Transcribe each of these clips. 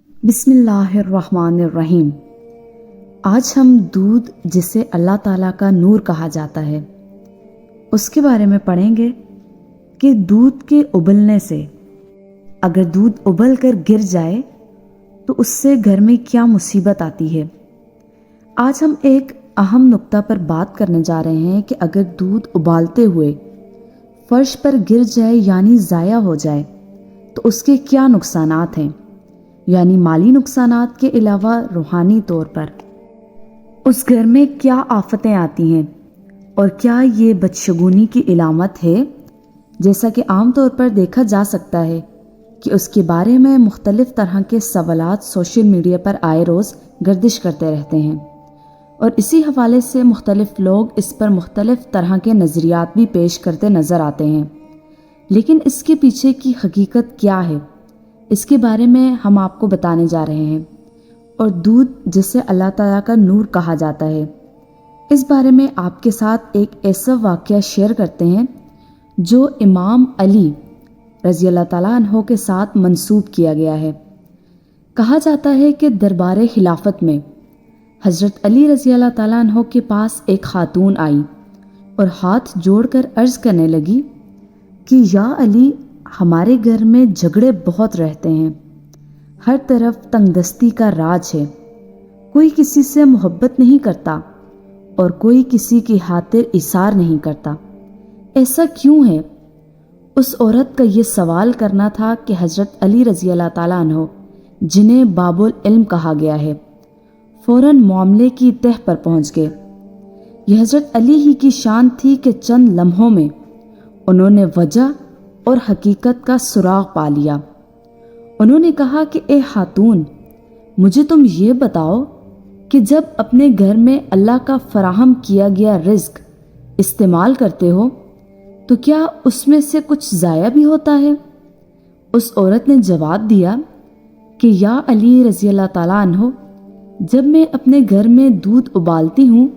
بسم اللہ الرحمن الرحیم۔ آج ہم دودھ، جسے اللہ تعالیٰ کا نور کہا جاتا ہے، اس کے بارے میں پڑھیں گے کہ دودھ کے ابلنے سے اگر دودھ ابل کر گر جائے تو اس سے گھر میں کیا مصیبت آتی ہے۔ آج ہم ایک اہم نقطہ پر بات کرنے جا رہے ہیں کہ اگر دودھ ابالتے ہوئے فرش پر گر جائے یعنی ضائع ہو جائے تو اس کے کیا نقصانات ہیں، یعنی مالی نقصانات کے علاوہ روحانی طور پر اس گھر میں کیا آفتیں آتی ہیں، اور کیا یہ بدشگونی کی علامت ہے۔ جیسا کہ عام طور پر دیکھا جا سکتا ہے کہ اس کے بارے میں مختلف طرح کے سوالات سوشل میڈیا پر آئے روز گردش کرتے رہتے ہیں، اور اسی حوالے سے مختلف لوگ اس پر مختلف طرح کے نظریات بھی پیش کرتے نظر آتے ہیں۔ لیکن اس کے پیچھے کی حقیقت کیا ہے، اس کے بارے میں ہم آپ کو بتانے جا رہے ہیں۔ اور دودھ، جسے اللہ تعالیٰ کا نور کہا جاتا ہے، اس بارے میں آپ کے ساتھ ایک ایسا واقعہ شیئر کرتے ہیں جو امام علی رضی اللہ تعالیٰ عنہ کے ساتھ منسوب کیا گیا ہے۔ کہا جاتا ہے کہ دربار خلافت میں حضرت علی رضی اللہ تعالیٰ عنہ کے پاس ایک خاتون آئی اور ہاتھ جوڑ کر عرض کرنے لگی کہ یا علی، ہمارے گھر میں جھگڑے بہت رہتے ہیں، ہر طرف تنگ دستی کا راج ہے، کوئی کسی سے محبت نہیں کرتا اور کوئی کسی کی خاطر ایثار نہیں کرتا، ایسا کیوں ہے؟ اس عورت کا یہ سوال کرنا تھا کہ حضرت علی رضی اللہ تعالیٰ عنہ، جنہیں باب العلم کہا گیا ہے، فوراً معاملے کی تہ پر پہنچ گئے۔ یہ حضرت علی ہی کی شان تھی کہ چند لمحوں میں انہوں نے وجہ اور حقیقت کا سراغ پا لیا۔ انہوں نے کہا کہ اے خاتون، مجھے تم یہ بتاؤ کہ جب اپنے گھر میں اللہ کا فراہم کیا گیا رزق استعمال کرتے ہو تو کیا اس میں سے کچھ ضائع بھی ہوتا ہے؟ اس عورت نے جواب دیا کہ یا علی رضی اللہ تعالیٰ عنہ، جب میں اپنے گھر میں دودھ ابالتی ہوں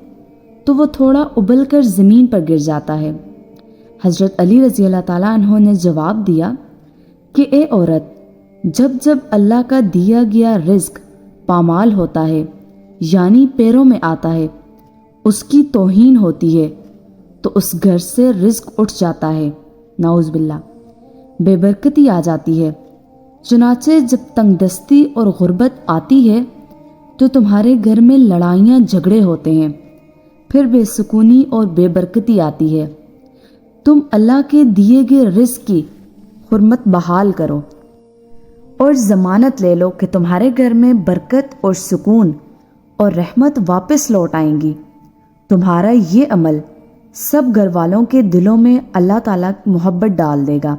تو وہ تھوڑا ابل کر زمین پر گر جاتا ہے۔ حضرت علی رضی اللہ تعالیٰ عنہ نے جواب دیا کہ اے عورت، جب جب اللہ کا دیا گیا رزق پامال ہوتا ہے یعنی پیروں میں آتا ہے، اس کی توہین ہوتی ہے تو اس گھر سے رزق اٹھ جاتا ہے، نعوذ باللہ، بے برکتی آ جاتی ہے۔ چنانچہ جب تنگ دستی اور غربت آتی ہے تو تمہارے گھر میں لڑائیاں جھگڑے ہوتے ہیں، پھر بے سکونی اور بے برکتی آتی ہے۔ تم اللہ کے دیے گئے رزق کی حرمت بحال کرو اور ضمانت لے لو کہ تمہارے گھر میں برکت اور سکون اور رحمت واپس لوٹ آئیں گی۔ تمہارا یہ عمل سب گھر والوں کے دلوں میں اللہ تعالیٰ محبت ڈال دے گا،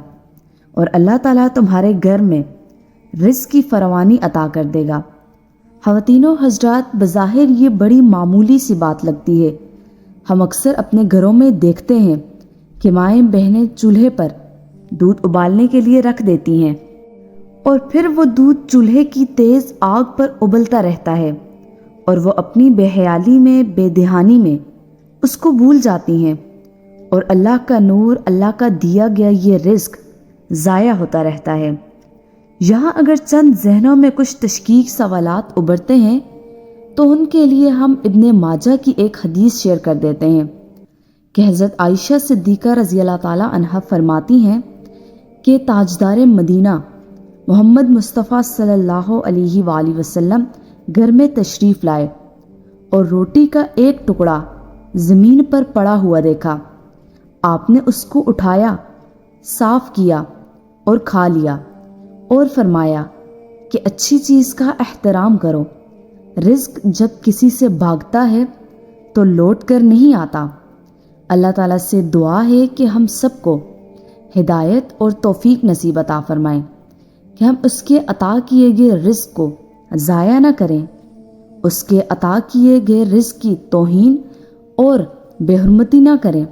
اور اللہ تعالیٰ تمہارے گھر میں رزق کی فراوانی عطا کر دے گا۔ خواتین و حضرات، بظاہر یہ بڑی معمولی سی بات لگتی ہے۔ ہم اکثر اپنے گھروں میں دیکھتے ہیں کہ مائیں بہنیں چولہے پر دودھ ابالنے کے لیے رکھ دیتی ہیں، اور پھر وہ دودھ چولہے کی تیز آگ پر ابلتا رہتا ہے، اور وہ اپنی بے حیالی میں، بے دہانی میں اس کو بھول جاتی ہیں، اور اللہ کا نور، اللہ کا دیا گیا یہ رزق ضائع ہوتا رہتا ہے۔ یہاں اگر چند ذہنوں میں کچھ تشکیک سوالات ابھرتے ہیں تو ان کے لیے ہم ابن ماجہ کی ایک حدیث شیئر کر دیتے ہیں کہ حضرت عائشہ صدیقہ رضی اللہ تعالیٰ عنہا فرماتی ہیں کہ تاجدار مدینہ محمد مصطفیٰ صلی اللہ علیہ وآلہ وسلم گھر میں تشریف لائے اور روٹی کا ایک ٹکڑا زمین پر پڑا ہوا دیکھا۔ آپ نے اس کو اٹھایا، صاف کیا اور کھا لیا، اور فرمایا کہ اچھی چیز کا احترام کرو، رزق جب کسی سے بھاگتا ہے تو لوٹ کر نہیں آتا۔ اللہ تعالیٰ سے دعا ہے کہ ہم سب کو ہدایت اور توفیق نصیب عطا فرمائیں کہ ہم اس کے عطا کیے گئے رزق کو ضائع نہ کریں، اس کے عطا کیے گئے رزق کی توہین اور بے حرمتی نہ کریں،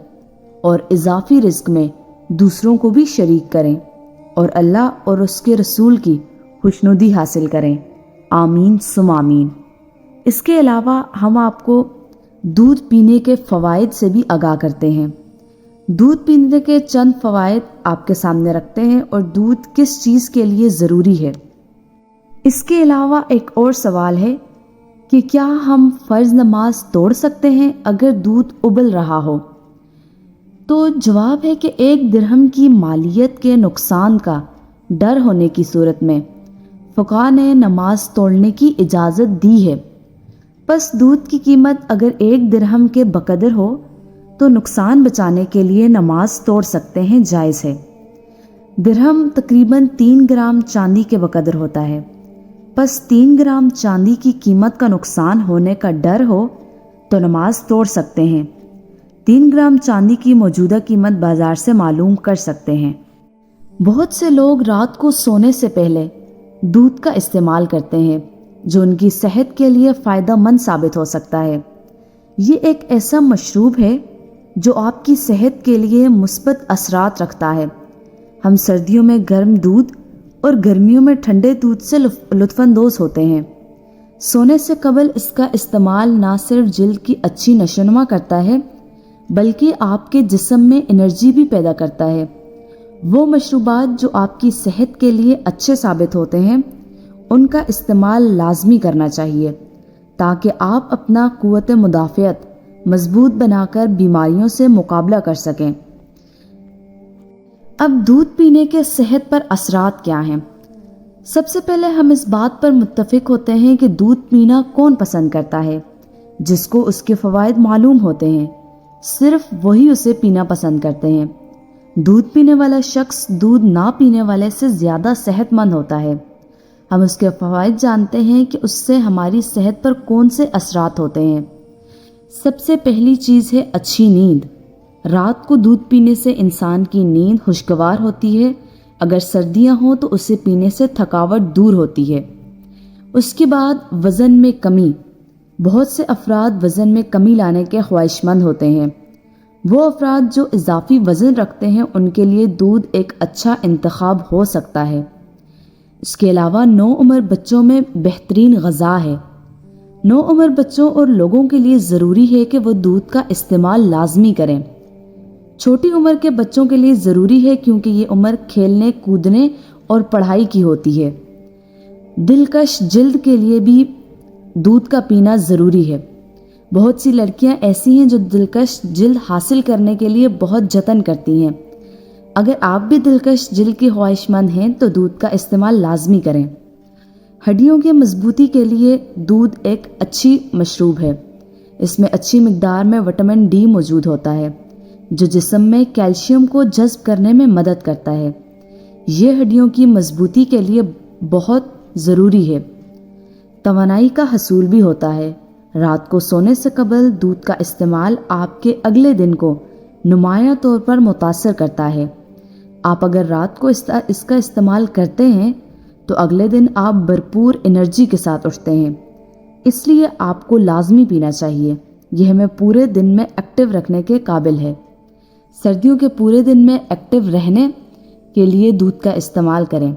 اور اضافی رزق میں دوسروں کو بھی شریک کریں، اور اللہ اور اس کے رسول کی خوشنودی حاصل کریں۔ آمین ثم آمین۔ اس کے علاوہ ہم آپ کو دودھ پینے کے فوائد سے بھی آگاہ کرتے ہیں۔ دودھ پینے کے چند فوائد آپ کے سامنے رکھتے ہیں، اور دودھ کس چیز کے لیے ضروری ہے۔ اس کے علاوہ ایک اور سوال ہے کہ کیا ہم فرض نماز توڑ سکتے ہیں اگر دودھ ابل رہا ہو؟ تو جواب ہے کہ 1 درہم کی مالیت کے نقصان کا ڈر ہونے کی صورت میں فقہاء نے نماز توڑنے کی اجازت دی ہے۔ پس دودھ کی قیمت اگر 1 درہم کے بقدر ہو تو نقصان بچانے کے لیے نماز توڑ سکتے ہیں، جائز ہے۔ درہم تقریباً 3 گرام چاندی کے بقدر ہوتا ہے، پس 3 گرام چاندی کی قیمت کا نقصان ہونے کا ڈر ہو تو نماز توڑ سکتے ہیں۔ 3 گرام چاندی کی موجودہ قیمت بازار سے معلوم کر سکتے ہیں۔ بہت سے لوگ رات کو سونے سے پہلے دودھ کا استعمال کرتے ہیں جو ان کی صحت کے لیے فائدہ مند ثابت ہو سکتا ہے۔ یہ ایک ایسا مشروب ہے جو آپ کی صحت کے لیے مثبت اثرات رکھتا ہے۔ ہم سردیوں میں گرم دودھ اور گرمیوں میں ٹھنڈے دودھ سے لطف اندوز ہوتے ہیں۔ سونے سے قبل اس کا استعمال نہ صرف جلد کی اچھی نشوونما کرتا ہے بلکہ آپ کے جسم میں انرجی بھی پیدا کرتا ہے۔ وہ مشروبات جو آپ کی صحت کے لیے اچھے ثابت ہوتے ہیں ان کا استعمال لازمی کرنا چاہیے تاکہ آپ اپنا قوت مدافعت مضبوط بنا کر بیماریوں سے مقابلہ کر سکیں۔ اب دودھ پینے کے صحت پر اثرات کیا ہیں؟ سب سے پہلے ہم اس بات پر متفق ہوتے ہیں کہ دودھ پینا کون پسند کرتا ہے؟ جس کو اس کے فوائد معلوم ہوتے ہیں، صرف وہی اسے پینا پسند کرتے ہیں۔ دودھ پینے والا شخص دودھ نہ پینے والے سے زیادہ صحت مند ہوتا ہے۔ ہم اس کے فوائد جانتے ہیں کہ اس سے ہماری صحت پر کون سے اثرات ہوتے ہیں۔ سب سے پہلی چیز ہے اچھی نیند۔ رات کو دودھ پینے سے انسان کی نیند خوشگوار ہوتی ہے۔ اگر سردیاں ہوں تو اسے پینے سے تھکاوٹ دور ہوتی ہے۔ اس کے بعد وزن میں کمی۔ بہت سے افراد وزن میں کمی لانے کے خواہش مند ہوتے ہیں۔ وہ افراد جو اضافی وزن رکھتے ہیں ان کے لیے دودھ ایک اچھا انتخاب ہو سکتا ہے۔ اس کے علاوہ نوعمر بچوں میں بہترین غذا ہے۔ نوعمر بچوں اور لوگوں کے لیے ضروری ہے کہ وہ دودھ کا استعمال لازمی کریں۔ چھوٹی عمر کے بچوں کے لیے ضروری ہے کیونکہ یہ عمر کھیلنے، کودنے اور پڑھائی کی ہوتی ہے۔ دلکش جلد کے لیے بھی دودھ کا پینا ضروری ہے۔ بہت سی لڑکیاں ایسی ہیں جو دلکش جلد حاصل کرنے کے لیے بہت جتن کرتی ہیں۔ اگر آپ بھی دلکش جلد کی خواہش مند ہیں تو دودھ کا استعمال لازمی کریں۔ ہڈیوں کی مضبوطی کے لیے دودھ ایک اچھی مشروب ہے۔ اس میں اچھی مقدار میں وٹامن ڈی موجود ہوتا ہے جو جسم میں کیلشیم کو جذب کرنے میں مدد کرتا ہے۔ یہ ہڈیوں کی مضبوطی کے لیے بہت ضروری ہے۔ توانائی کا حصول بھی ہوتا ہے۔ رات کو سونے سے قبل دودھ کا استعمال آپ کے اگلے دن کو نمایاں طور پر متاثر کرتا ہے۔ آپ اگر رات کو اس کا استعمال کرتے ہیں تو اگلے دن آپ بھرپور انرجی کے ساتھ اٹھتے ہیں۔ اس لیے آپ کو لازمی پینا چاہیے۔ یہ ہمیں پورے دن میں ایکٹیو رکھنے کے قابل ہے۔ سردیوں کے پورے دن میں ایکٹیو رہنے کے لیے دودھ کا استعمال کریں۔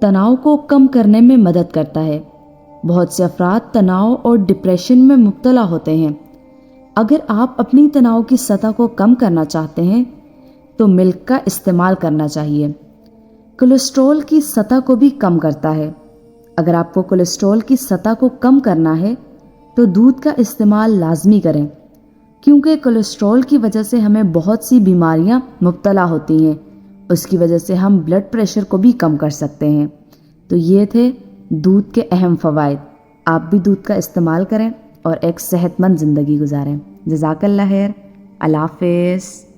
تناؤ کو کم کرنے میں مدد کرتا ہے۔ بہت سے افراد تناؤ اور ڈپریشن میں مبتلا ہوتے ہیں۔ اگر آپ اپنی تناؤ کی سطح کو کم کرنا چاہتے ہیں تو ملک کا استعمال کرنا چاہیے۔ کولیسٹرول کی سطح کو بھی کم کرتا ہے۔ اگر آپ کو کولیسٹرول کی سطح کو کم کرنا ہے تو دودھ کا استعمال لازمی کریں کیونکہ کولیسٹرول کی وجہ سے ہمیں بہت سی بیماریاں مبتلا ہوتی ہیں۔ اس کی وجہ سے ہم بلڈ پریشر کو بھی کم کر سکتے ہیں۔ تو یہ تھے دودھ کے اہم فوائد۔ آپ بھی دودھ کا استعمال کریں اور ایک صحت مند زندگی گزاریں۔ جزاک اللہ خیر۔ اللہ حافظ۔